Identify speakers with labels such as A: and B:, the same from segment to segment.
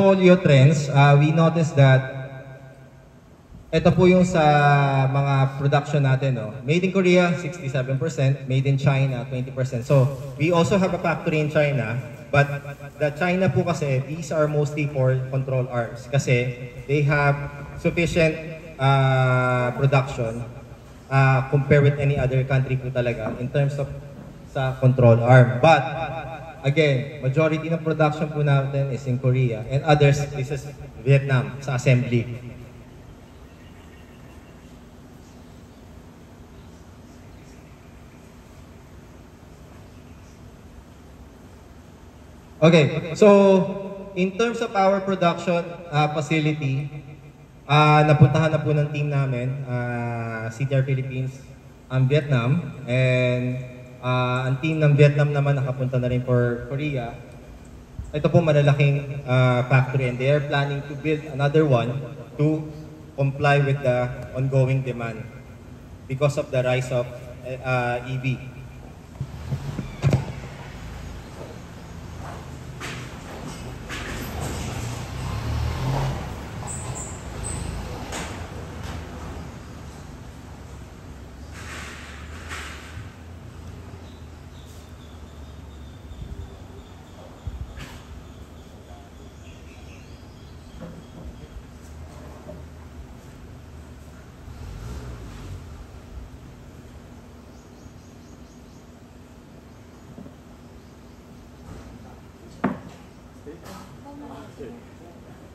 A: portfolio trends, we noticed that ito po yung sa mga production natin. No? Made in Korea, 67%. Made in China, 20%. So, we also have a factory in China. But the China po kasi, these are mostly for control arms. Kasi they have sufficient production compared with any other country po talaga in terms of sa control arm. But, again, majority ng production po natin is in Korea. And others, this is Vietnam sa assembly. Okay, so in terms of our production facility, napuntahan na po ng team namin, CTR Philippines, ang Vietnam, and ang team ng Vietnam naman nakapunta na rin for Korea. Ito po malalaking factory and they are planning to build another one to comply with the ongoing demand because of the rise of EV.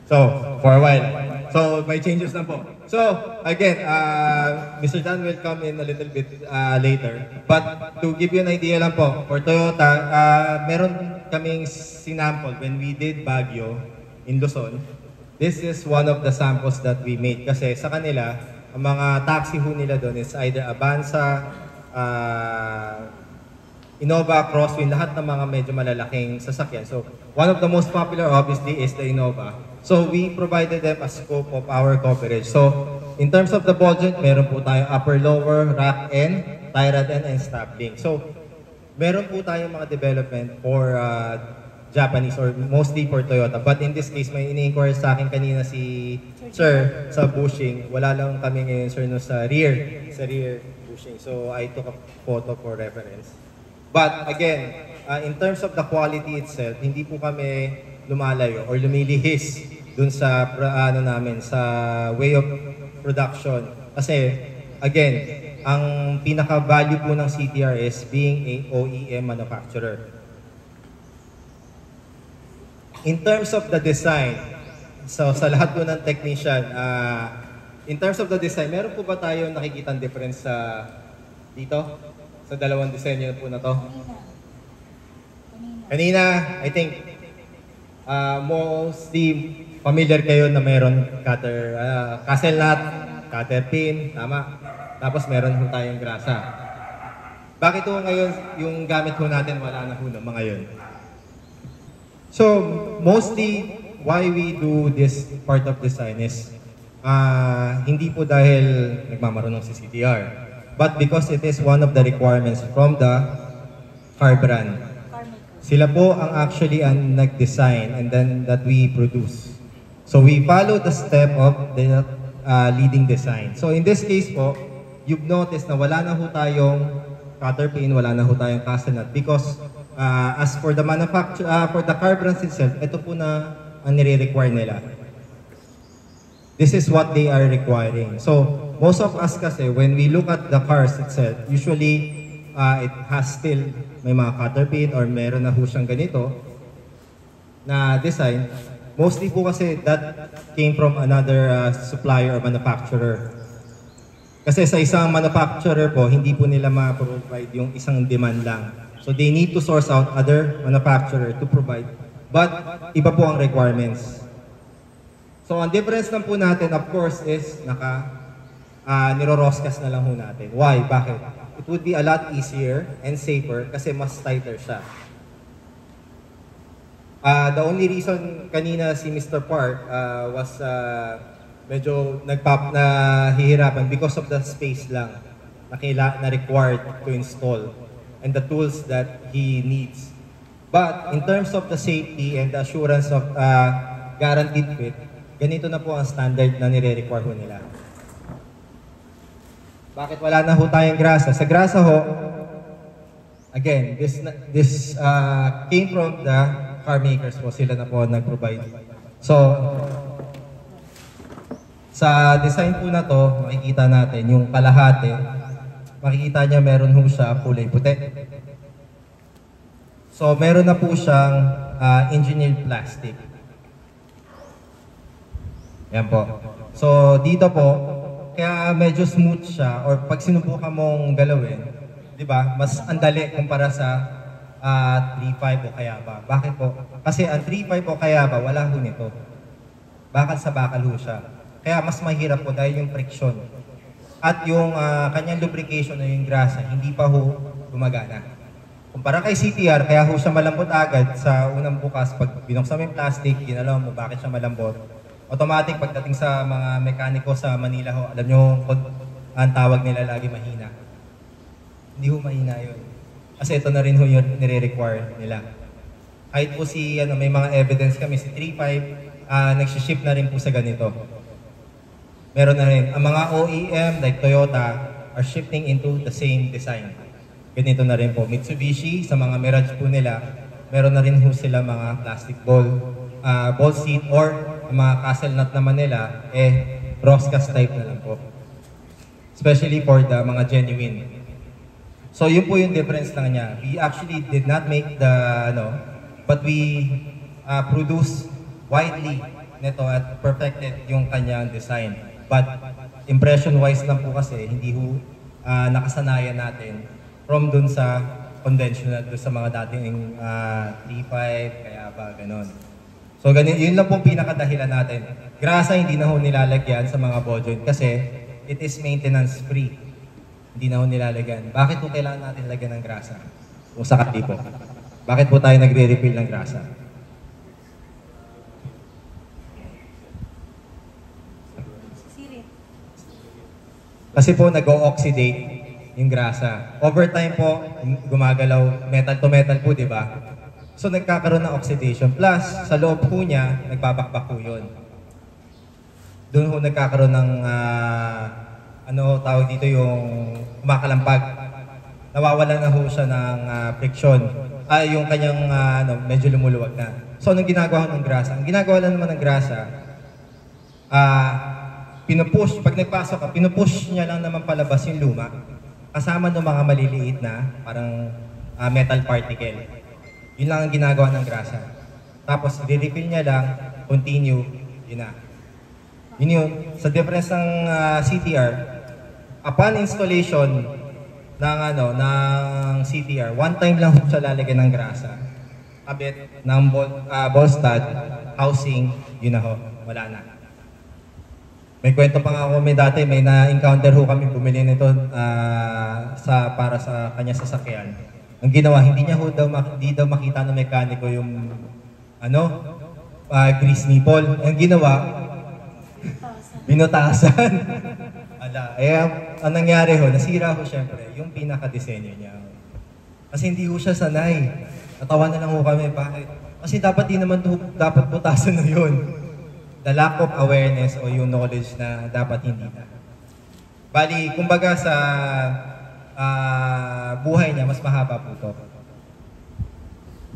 A: So, for a while. So, may changes na po. So, again, Mr. Dan will come in a little bit later. But to give you an idea lang po, for Toyota, meron kaming sinample when we did Baguio in Luzon. This is one of the samples that we made. Kasi sa kanila, ang mga taxi ho nila doon is either Avanza, Innova, Crosswind, lahat ng mga medyo malalaking sasakyan. So, one of the most popular obviously is the Innova. So, we provided them a scope of our coverage. So, in terms of the budget, meron po tayong upper, lower, rack end, tie rod end, and stop link. So, meron po tayong mga development for Japanese or mostly for Toyota. But in this case, may ini-inquire sa akin kanina si Sir sa bushing. Wala lang kami ngayon, Sir, no, sa rear bushing. So, I took a photo for reference. But again, in terms of the quality itself, hindi po kami lumalayo or lumilihis dun sa namin sa way of production. Kasi again, ang pinaka-value po ng CTR is being a OEM manufacturer. In terms of the design, so sa lahat po ng technician, in terms of the design, meron po ba tayong nakikitang difference sa dito? Sa dalawang disenyo po na to? Kanina, I think, mostly familiar kayo na mayroon cutter, castle nut, cutter pin, tama? Tapos meron po tayong grasa. Bakit po ngayon yung gamit po natin wala na po mga yun? So, mostly why we do this part of design is hindi po dahil nagmamarunong si CTR, but because it is one of the requirements from the car brand. Sila po ang actually ang nag-design and then that we produce. So we follow the step of the leading design. So in this case po, you've noticed na wala na ho tayong cutter pin, wala na ho tayong castle nut because as for the manufacture, for the car brands itself, ito po na ang nire-require nila. This is what they are requiring. So most of us kasi, when we look at the cars itself, usually it has still may mga cutter pin or meron na ho siyang ganito na design. Mostly po kasi that came from another supplier or manufacturer. Kasi sa isang manufacturer po, hindi po nila ma-provide yung isang demand lang. So they need to source out other manufacturer to provide. But iba po ang requirements. So ang difference lang po natin, of course, is niro-roscas na lang ho natin. Why? Bakit? It would be a lot easier and safer kasi mas tighter siya. The only reason kanina si Mr. Park was medyo nahihirapan because of the space lang na required to install and the tools that he needs. But in terms of the safety and the assurance of guaranteed fit, ganito na po ang standard na nire-require ho nila. Bakit wala na ho tayong grasa? Sa grasa ho, again, this came from the car makers po, sila na po nag-provide. So, sa design po na to, makikita natin yung kalahati. Makikita niya meron ho siya kulay puti. So, meron na po siyang engineered plastic. Yan po. So, dito po, kaya medyo smooth siya or pag sinubukan mong galawin, di ba, mas andali kumpara sa 3.5 o Kayaba. Bakit po? Kasi ang 3.5 o Kayaba, wala ho nito. Bakal sa bakal ho siya. Kaya mas mahirap po dahil yung friction. At yung kanyang lubrication o yung grasa, hindi pa ho gumagana. Kumpara kay CTR, kaya ho siya malambot agad sa unang bukas. Pag binuksan mo yung plastic, ginalaw mo bakit siya malambot. Automatic pagdating sa mga mekaniko sa Manila ho, alam nyo ang tawag nila lagi mahina. Hindi ho mahina yun. Kasi ito na rin ho yung nire-require nila. Kahit po may mga evidence kami, si 3.5, nagsiship na rin po sa ganito. Meron na rin. Ang mga OEM like Toyota are shifting into the same design. Ganito na rin po. Mitsubishi, sa mga Mirage po nila, meron na rin ho sila mga plastic ball seat or mga castle nut naman nila, Roscas type na lang po. Especially for the mga genuine. So yun po yung difference lang niya. We actually did not make the, but we produce widely nito at perfected yung kanyang design. But impression-wise lang po kasi, hindi ho nakasanayan natin from dun sa conventional, dun sa mga dating 3.5, kaya ba, ganon. So yun lang po pinakadahilan natin. Grasa hindi na ho nilalagyan sa mga ball joint kasi it is maintenance free. Hindi na ho nilalagyan. Bakit po kailangan natin lagyan ng grasa? Kung sakali po. Bakit po tayo nagre-refill ng grasa? Kasi po nag-o-oxidate yung grasa. Over time po, gumagalaw metal to metal po, di ba? So nagkakaroon ng oxidation. Plus, sa loob po niya, nagbabakbak po yun. Doon po nagkakaroon ng, tawag dito yung kumakalampag. Nawawala na po siya ng friction. Yung kanyang medyo lumuluwag na. So anong ginagawa ng grasa? Ang ginagawa lang naman ng grasa, pinupush, pag nagpasok ka, pinupush niya lang naman palabas yung luma. Kasama ng mga maliliit na parang metal particle. Yun lang ang ginagawa ng grasa. Tapos, re-refill niya lang, continue, yun na. Yun yun. Sa difference ng CTR, upon installation ng CTR, one time lang siya lalagyan ng grasa. Kabit ng ball stud, housing, yun na ho, wala na. May kwento pa nga ako dati, may na-encounter ho kami bumili nito para sa kanya sasakyan. Ang ginawa, hindi daw makita ng mekaniko yung grease nipple. Ang ginawa, binutasan. Ang nangyari ho, nasira ho syempre yung pinaka-disenyo niya. Kasi hindi ho siya sanay. Natawa na lang ho kami, bakit? Kasi dapat di naman dapat butasan na yun. The lack of awareness o yung knowledge na dapat hindi na. Bali, kumbaga sa buhay niya, mas mahaba po ito.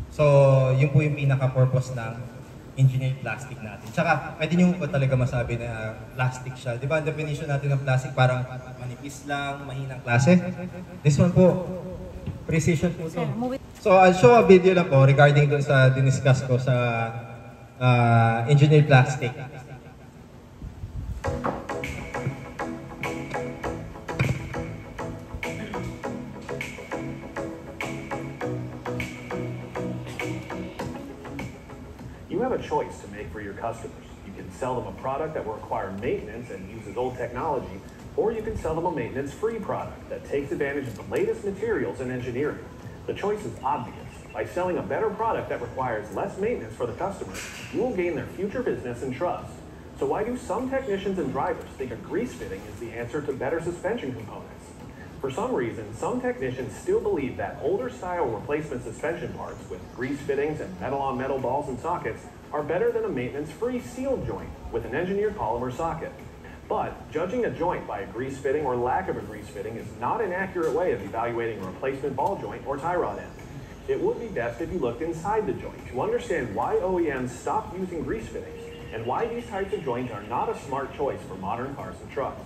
A: So, yun po yung pinaka-purpose ng engineered plastic natin. Tsaka, pwede nyo po talaga masabi na plastic siya. Di ba, ang definition natin ng plastic parang manipis lang, mahinang klase. This one po, precision po ito. So, I'll show a video lang po regarding dun sa diniscuss ko sa engineered plastic.
B: You have a choice to make for your customers. You can sell them a product that will require maintenance and uses old technology, or you can sell them a maintenance-free product that takes advantage of the latest materials and engineering. The choice is obvious. By selling a better product that requires less maintenance for the customer, you will gain their future business and trust. So why do some technicians and drivers think a grease fitting is the answer to better suspension components? For some reason, some technicians still believe that older style replacement suspension parts with grease fittings and metal-on-metal balls and sockets are better than a maintenance-free sealed joint with an engineered polymer socket. But judging a joint by a grease fitting or lack of a grease fitting is not an accurate way of evaluating a replacement ball joint or tie rod end. It would be best if you looked inside the joint to understand why OEMs stopped using grease fittings and why these types of joints are not a smart choice for modern cars and trucks.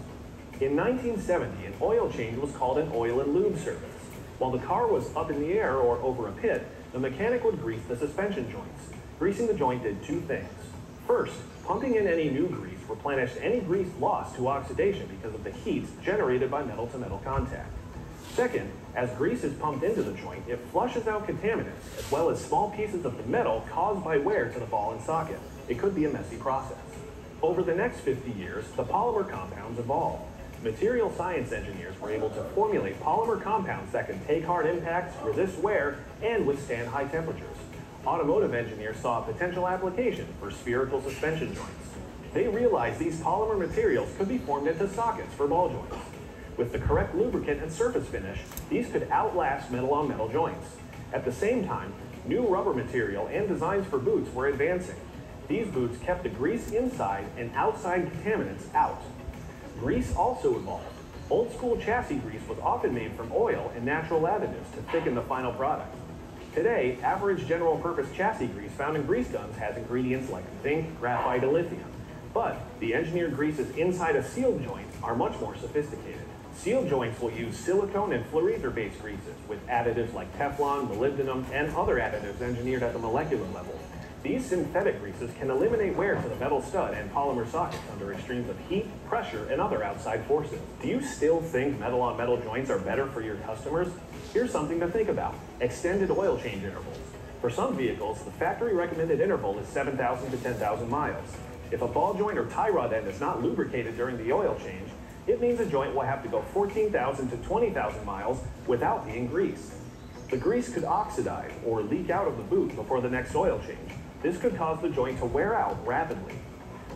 B: In 1970, an oil change was called an oil and lube service. While the car was up in the air or over a pit, the mechanic would grease the suspension joints. Greasing the joint did two things. First, pumping in any new grease replenished any grease lost to oxidation because of the heat generated by metal-to-metal contact. Second, as grease is pumped into the joint, it flushes out contaminants, as well as small pieces of the metal caused by wear to the ball and socket. It could be a messy process. Over the next 50 years, the polymer compounds evolved. Material science engineers were able to formulate polymer compounds that can take hard impacts, resist wear, and withstand high temperatures. Automotive engineers saw a potential application for spherical suspension joints. They realized these polymer materials could be formed into sockets for ball joints. With the correct lubricant and surface finish, these could outlast metal-on-metal joints. At the same time, new rubber material and designs for boots were advancing. These boots kept the grease inside and outside contaminants out. Grease also evolved. Old-school chassis grease was often made from oil and natural additives to thicken the final product. Today, average general-purpose chassis grease found in grease guns has ingredients like zinc, graphite, and lithium. But the engineered greases inside a sealed joint are much more sophisticated. Sealed joints will use silicone and fluorizer-based greases with additives like Teflon, molybdenum, and other additives engineered at the molecular level. These synthetic greases can eliminate wear to the metal stud and polymer sockets under extremes of heat, pressure, and other outside forces. Do you still think metal-on-metal joints are better for your customers? Here's something to think about: extended oil change intervals. For some vehicles, the factory recommended interval is 7,000 to 10,000 miles. If a ball joint or tie rod end is not lubricated during the oil change, it means a joint will have to go 14,000 to 20,000 miles without being greased. The grease could oxidize or leak out of the boot before the next oil change. This could cause the joint to wear out rapidly.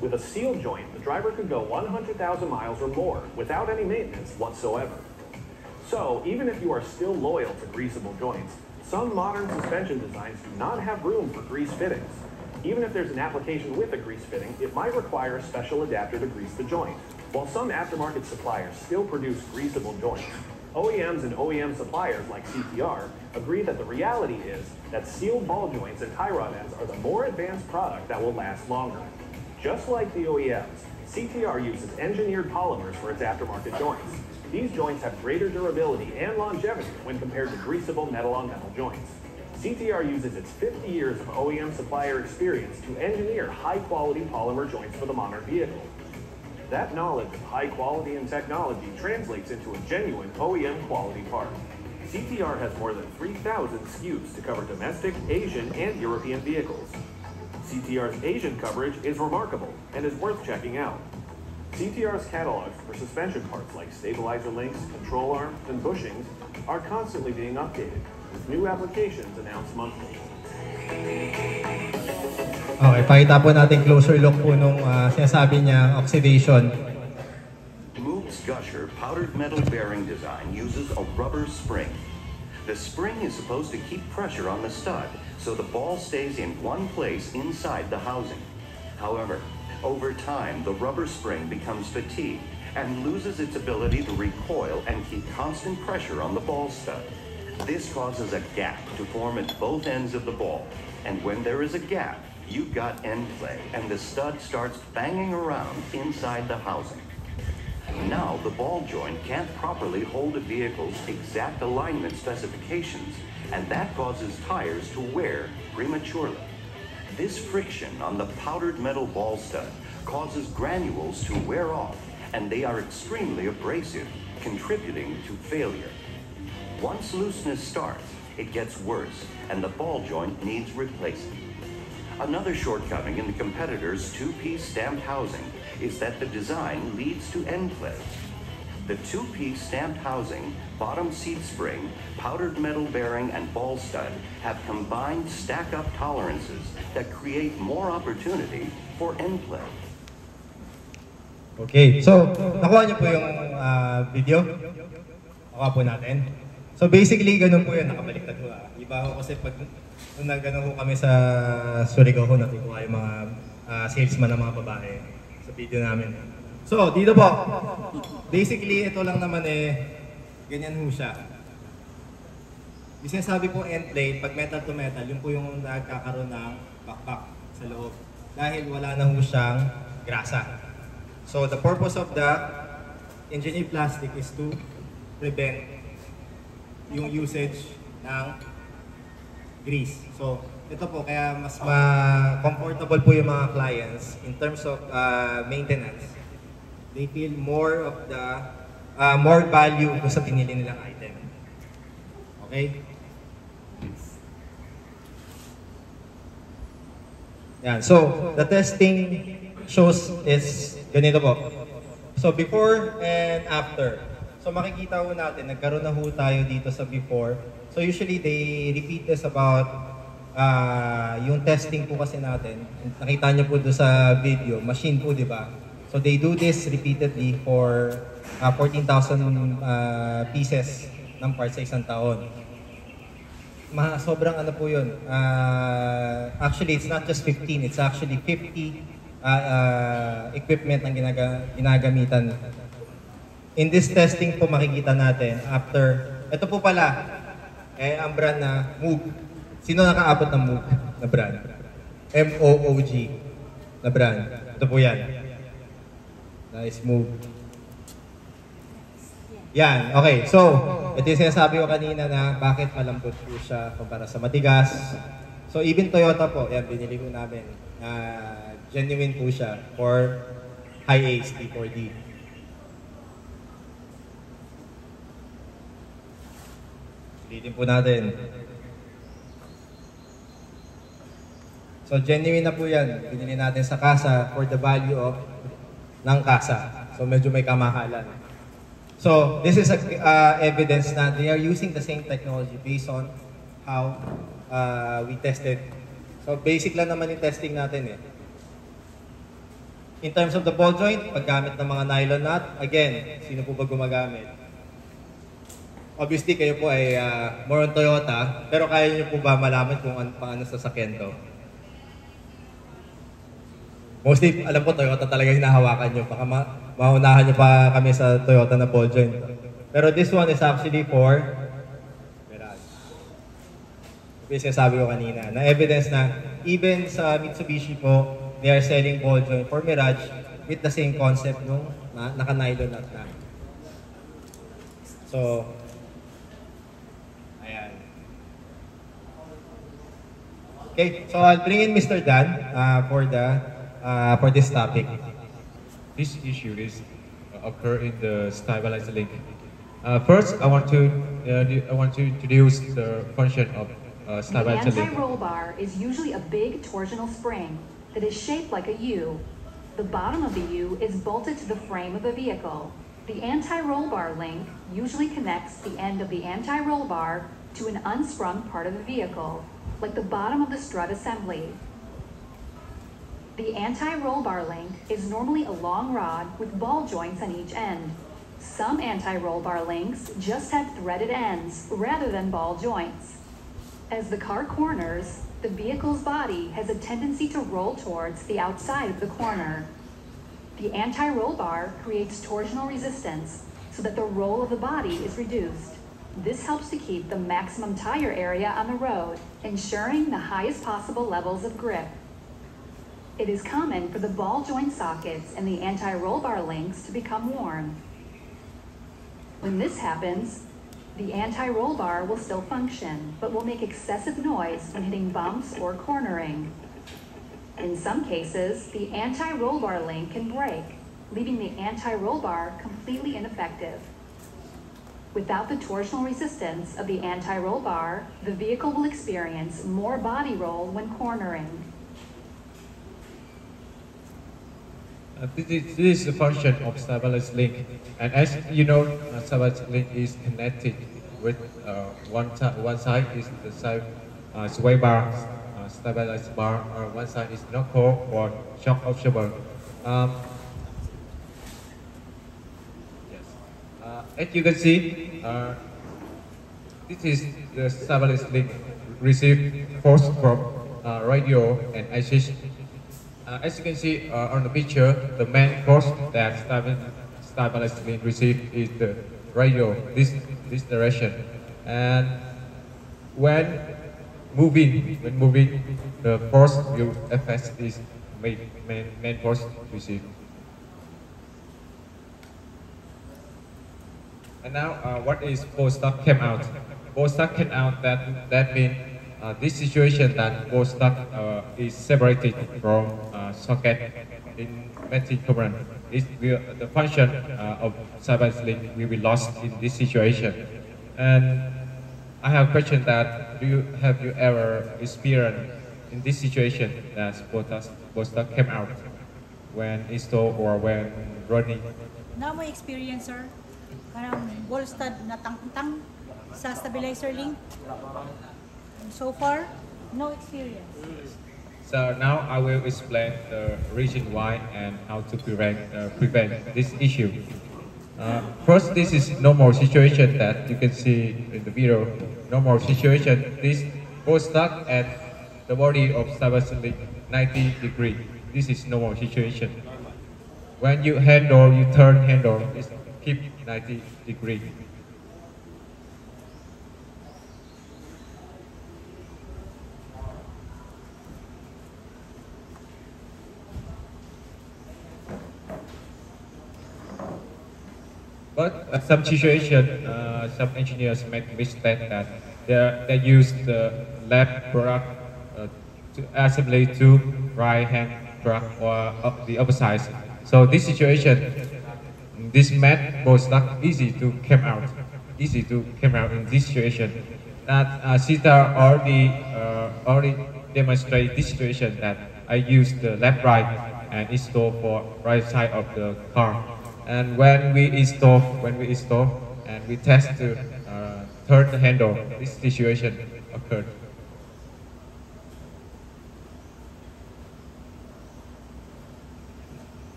B: With a sealed joint, the driver could go 100,000 miles or more without any maintenance whatsoever. So, even if you are still loyal to greasable joints, some modern suspension designs do not have room for grease fittings. Even if there's an application with a grease fitting, it might require a special adapter to grease the joint. While some aftermarket suppliers still produce greasable joints, OEMs and OEM suppliers like CTR agree that the reality is that sealed ball joints and tie rod ends are the more advanced product that will last longer. Just like the OEMs, CTR uses engineered polymers for its aftermarket joints. These joints have greater durability and longevity when compared to greasable metal-on-metal joints. CTR uses its 50 years of OEM supplier experience to engineer high-quality polymer joints for the modern vehicle. That knowledge of high quality and technology translates into a genuine OEM quality part. CTR has more than 3,000 SKUs to cover domestic, Asian, and European vehicles. CTR's Asian coverage is remarkable and is worth checking out. CTR's catalogs for suspension parts like stabilizer links, control arms, and bushings are constantly being updated, with new applications announced monthly.
A: Okay, pakita po natin closer look po nung sinasabi niya oxidation.
C: Moove's Gusher powdered metal bearing design uses a rubber spring. The spring is supposed to keep pressure on the stud so the ball stays in one place inside the housing. However, over time, the rubber spring becomes fatigued and loses its ability to recoil and keep constant pressure on the ball stud. This causes a gap to form at both ends of the ball, and when there is a gap, you've got end play, and the stud starts banging around inside the housing. Now the ball joint can't properly hold a vehicle's exact alignment specifications, and that causes tires to wear prematurely. This friction on the powdered metal ball stud causes granules to wear off, and they are extremely abrasive, contributing to failure. Once looseness starts, it gets worse, and the ball joint needs replacing. Another shortcoming in the competitor's two-piece stamped housing is that the design leads to end play. The two-piece stamped housing, bottom seat spring, powdered metal bearing, and ball stud have combined stack-up tolerances that create more opportunity for end play.
A: Okay, so nakuha niyo po yung video? Nakuha po natin. So basically, ganun po yun, nakabaliktad ho. Iba ho kasi pag nung nagano ho kami sa Surigao ho, natutuwa yung mga salesman ng mga babae sa video namin. So, dito po, basically, ito lang naman ganyan ho siya. Yung sinasabi po end plate, pag metal to metal, yun po yung nagkakaroon ng backpack sa loob. Dahil wala na ho siyang grasa. So, the purpose of the engineered plastic is to prevent yung usage ng grease. So, ito po, kaya mas comfortable po yung mga clients in terms of maintenance. They feel more of the, more value kung sa pinili nilang item. Okay? Yan. So, the testing shows is ganito po. So, before and after. So, makikita ho natin, nagkaroon na ho tayo dito sa before. So, usually, they repeat this about yung testing po kasi natin. Nakita nyo po doon sa video, machine po, di ba? So, they do this repeatedly for 14,000 pieces ng parts sa isang taon. Sobrang ano po yun. Actually, it's not just 15, it's actually 50 equipment ang ginagamitan. In this testing po makikita natin, after, ito po pala, ang brand na Moog. Sino nakaabot ng Moog na brand? M-O-O-G na brand. Ito po yan. Nice Moog. Yan, okay. So, ito yung sinasabi ko kanina na bakit malambot po siya kumpara sa matigas. So, even Toyota po, yan, binili ko namin. Genuine po siya for high AST 4D. Ulitin po natin. So, genuine na po yan. Binili natin sa kasa for the value of ng kasa. So, medyo may kamahalan. So, this is evidence na they are using the same technology based on how we tested. So, basic lang naman yung testing natin In terms of the ball joint, paggamit ng mga nylon nut, again, sino po ba gumagamit? Obviously, kayo po ay more on Toyota, pero kaya niyo po ba malaman kung paano sasakyan to? Mostly, alam ko, Toyota talaga hinahawakan nyo. Baka maunahan nyo pa kami sa Toyota na ball joint. Pero this one is actually for Mirage. Kasi sabi ko kanina, na evidence na even sa Mitsubishi po, they are selling ball joint for Mirage with the same concept nung naka-nylon nut na. So, ayan. Okay, so I'll bring in Mr. Dan for this topic.
D: This issue is occur in the stabilizer link. First, I want to introduce the function of stabilizer
E: The
D: link.
E: anti-roll bar is usually a big torsional spring that is shaped like a U. The bottom of the U is bolted to the frame of a vehicle. The anti-roll bar link usually connects the end of the anti-roll bar to an unsprung part of the vehicle, like the bottom of the strut assembly. The anti-roll bar link is normally a long rod with ball joints on each end. Some anti-roll bar links just have threaded ends rather than ball joints. As the car corners, the vehicle's body has a tendency to roll towards the outside of the corner. The anti-roll bar creates torsional resistance so that the roll of the body is reduced. This helps to keep the maximum tire area on the road, ensuring the highest possible levels of grip. It is common for the ball joint sockets and the anti-roll bar links to become worn. When this happens, the anti-roll bar will still function, but will make excessive noise when hitting bumps or cornering. In some cases, the anti-roll bar link can break, leaving the anti-roll bar completely ineffective. Without the torsional resistance of the anti-roll bar, the vehicle will experience more body roll when cornering.
D: This is the function of stabilizer link, and as you know, stabilizer link is connected with one side is the sway bar, stabilizer bar, or one side is knuckle or shock absorber. Yes. As you can see, this is the stabilized link receive force from radio and axis. As you can see on the picture, the main force that stabilized link receive is the radio, this direction. And when moving, the force will affect this main force receive. And now, what is post-stock came out? Post-stock came out, that means this situation that post-stock is separated from socket in metric current. The function of stabilized link will be lost in this situation. And I have a question that have you ever experienced in this situation that post-stock came out when installed or when running?
F: Na mo experience, sir? Parang ball stud na tang sa stabilizer link. So far, no experience.
D: So now I will explain the reason why and how to prevent this issue. First, this is normal situation that you can see in the video. Normal situation. This post stock at the body of stabilizer link 90 degree. This is normal situation. When you turn handle, it's keep 90 degree. But some situation, some engineers make mistake that they use the left product to assembly to right hand product or the other side. So this situation, this mat was not easy to come out in this situation. That Sita already demonstrate this situation that I use the left right and install for right side of the car. And when we install and we test to turn the handle, this situation occurred.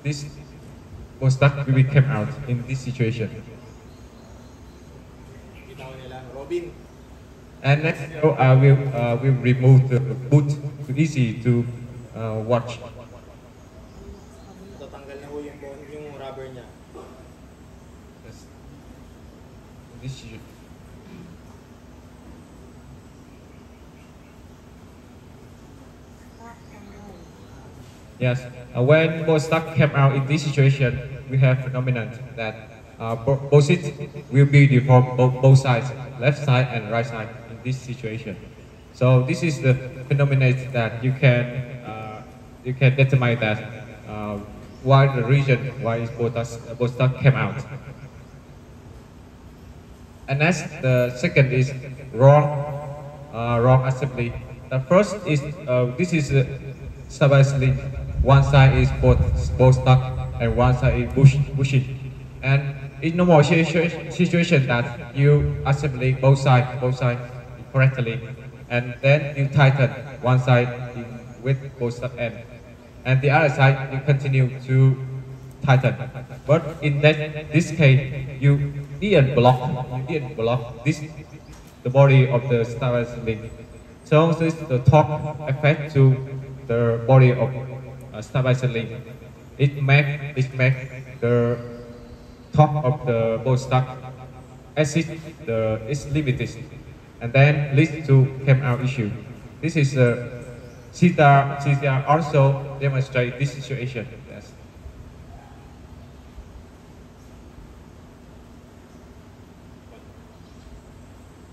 D: This was stuck we came out in this situation. And next I will remove the boot to easy to watch.
A: Yung rubber niya.
D: This yes, when both stock came out in this situation, we have phenomenon that both seats will be deformed both sides, left side and right side in this situation. So this is the phenomenon that you can determine that why the reason why both stock came out. And next, the second is wrong assembly. The first is this is stabilized link. One side is both stuck and one side is bushing. And in normal situation that you assembly both sides correctly, and then you tighten one side with both stuck end, and the other side you continue to tighten. But in this case, you didn't block the body of the stabilized link. So this is the top effect to the body of stabilized link. It make the top of the both stuck exit is limited, and then leads to came out issue. This is CTR also demonstrate this situation. Yes.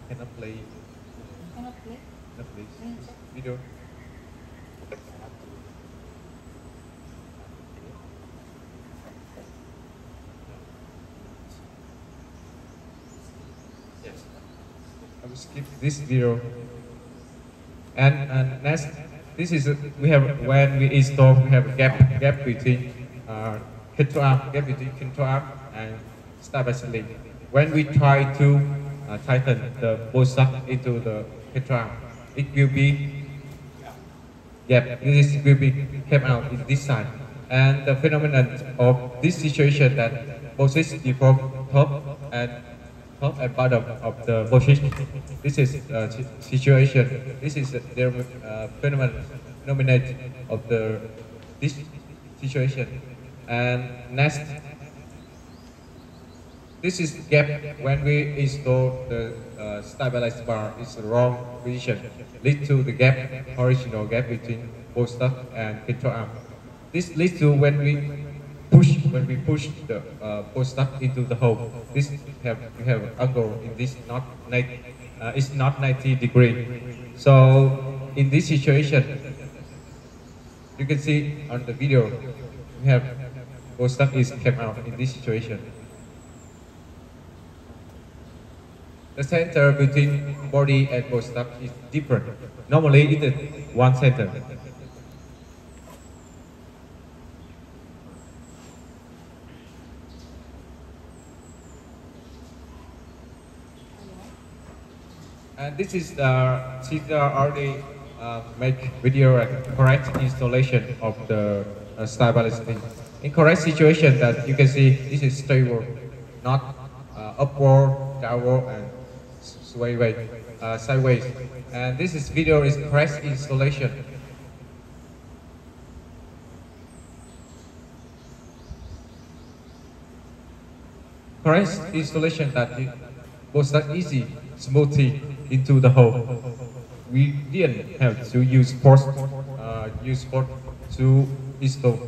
D: Cannot play.
F: Cannot play?
D: Cannot play. Video. Yes. I will skip this video. And next, this is we have when we install, we have a gap between control arm and stabilized link. When we try to tighten the both stuck into the control arm, it will be this will be came out in this side. And the phenomenon of this situation that both is deform top top and bottom of the position. This is situation. This is the phenomenon of this situation. And next, this is gap when we install the stabilized bar is the wrong position, lead to the gap, horizontal gap between both stock and control arm. This leads to when we push the both stock into the hole. This we have angle in this it's not 90 degree. So in this situation, you can see on the video we have both stock is came out in this situation. The center between body and both stock is different. Normally it is one center. And this is Cedar already make video and correct installation of the stabilizing. In correct situation that you can see this is stable, not upward, downward, and sideways. And this is video is correct installation. Correct installation that was not easy, smoothly into the hole. We didn't have to use force to install.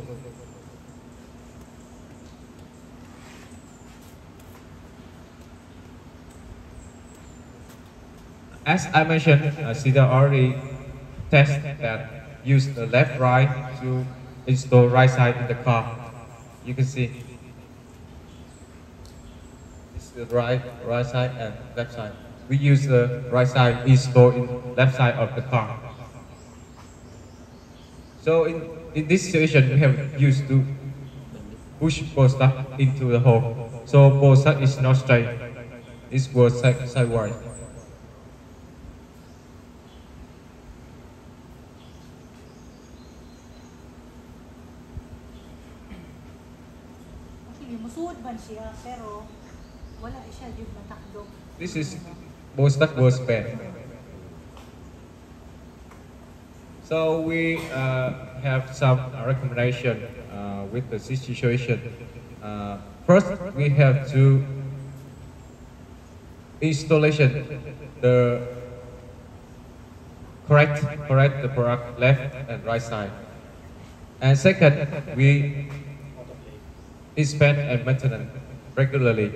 D: As I mentioned, Cedar already test that use the left right to install right side in the car. You can see it's the right side and left side. We use the right side install in left side of the car. So in this situation, we have used to push both stuff into the hole. So both side is not straight. It was sideways.
F: Musuod man siya, pero wala siya yung matakdo.
D: This is both stuff was bad. So we have some recommendation with the situation. First, we have to installation the correct the product left and right side. And second, we inspect and maintenance regularly.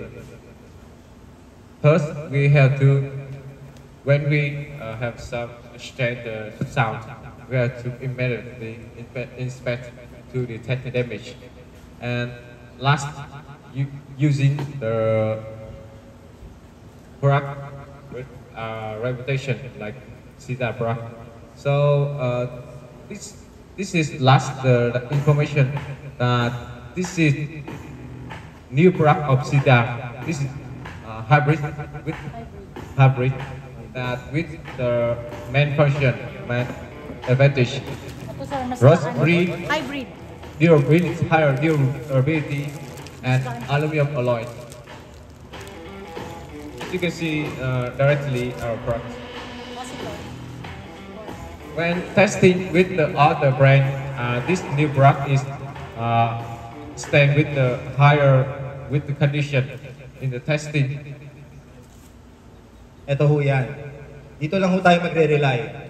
D: First, we have to, when we have some standard sound, we have to immediately inspect to detect the damage. And last, using the product with reputation like Cedar product. So this is last the information that this is new product of Cedar. This is hybrid that with the main function, main advantage. Rust free,
F: Hybrid.
D: durability, higher durability, and aluminum alloy. You can see directly our product. When testing with the other brand, this new product is stand with the higher with the condition in the testing.
A: Ito ho yan. Dito lang ho tayo magre-rely.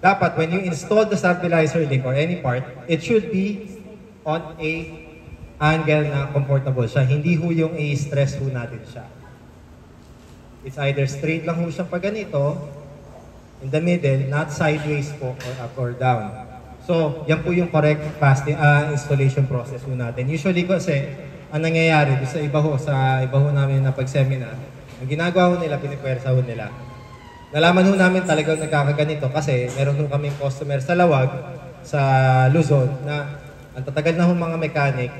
A: Dapat when you install the stabilizer link or any part, it should be on a angle na comfortable siya. Hindi ho yung i-stress ho natin siya. It's either straight lang ho siya pag ganito, in the middle, not sideways po or up or down. So, yan po yung correct installation process ho natin. Usually kasi, ang nangyayari sa iba ho namin na pag-seminar, ang ginagawa ho nila, pinipwersa ho nila. Nalaman ho namin talagang nagkakaganito kasi meron ho kaming customer sa Lawag, sa Luzon, na ang tatagal na ho mga mechanic,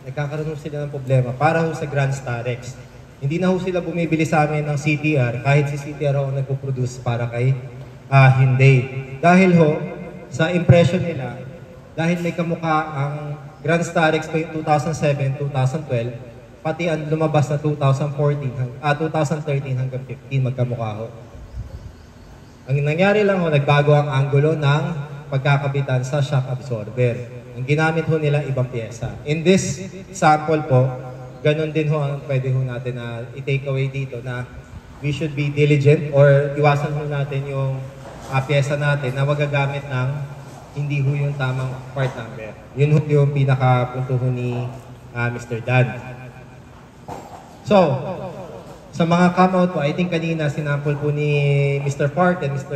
A: nagkakaroon ho sila ng problema para ho sa Grand Starex. Hindi na ho sila bumibili sa amin ng CTR kahit si CTR ho nagpo-produce para kay Hyundai. Dahil ho, sa impression nila, dahil may kamukha ang Grand Starex ko yung 2007, 2012, pati ang lumabas na 2013 hanggang 15 magkamukha ho. Ang nangyari lang ho, nagbago ang angulo ng pagkakabitan sa shock absorber. Ang ginamit ho nila ibang pyesa. In this sample po, ganun din ho ang pwede ho natin na i-take away dito na we should be diligent or iwasan ho natin yung pyesa natin na magagamit ng hindi ho yung tamang part number. Yun ho yung pinakapunto ho ni Mr. Dan. So, sa mga come out po, I think kanina sinample po ni Mr. Park and Mr.